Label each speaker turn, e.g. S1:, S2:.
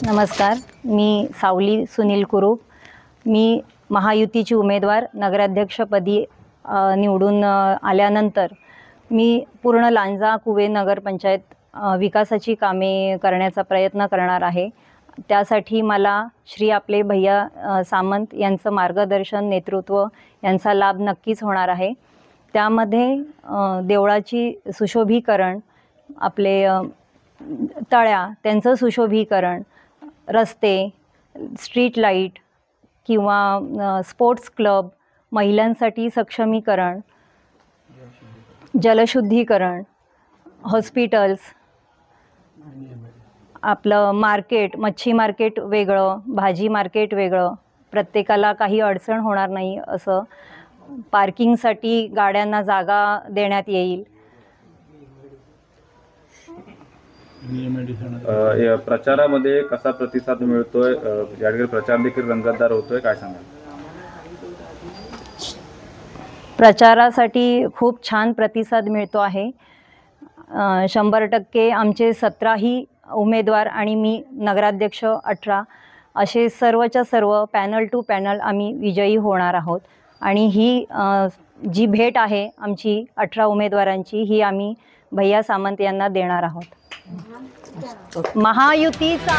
S1: नमस्कार, मी सावली सुनील कुरूप। मी महायुतीची उमेदवार नगराध्यक्षपदी निवडून आल्यानंतर मी पूर्ण लांजा कुवे नगरपंचायत विकासाची कामे करण्याचा प्रयत्न करणार आहे। त्यासाठी मला श्री आपले भैया सामंत यांचं मार्गदर्शन, नेतृत्व यांचा लाभ नक्कीच होणार आहे। त्यामध्ये देवळाची सुशोभीकरण, आपले तळ्या त्यांचं सुशोभीकरण, रस्ते, स्ट्रीट लाईट किंवा स्पोर्ट्स क्लब, महिलांसाठी सक्षमीकरण, जलशुद्धीकरण, हॉस्पिटल्स, आपलं मार्केट, मच्छी मार्केट वेगळं, भाजी मार्केट वेगळं, प्रत्येकाला काही अडचण होणार नाही असं, पार्किंगसाठी गाड्यांना जागा देण्यात येईल।
S2: प्रचारामध्ये कसा प्रतिसाद मिळतोय? या ठिकाणी प्रचार देखील रंगतदार होतोय, काय सांगाल?
S1: प्रचारासाठी खूप छान प्रतिसाद मिळतो आहे। 100% आमचे 17ही उमेदवार आणि मी नगराध्यक्ष 18 असे सर्वच्या सर्व पॅनल टू पॅनल आम्ही विजयी होणार आहोत। आणि ही जी भेट आहे आमची 18 उमेदवारांची, ही आम्ही भैया सामंत यांना देणार आहोत। महायुतीचा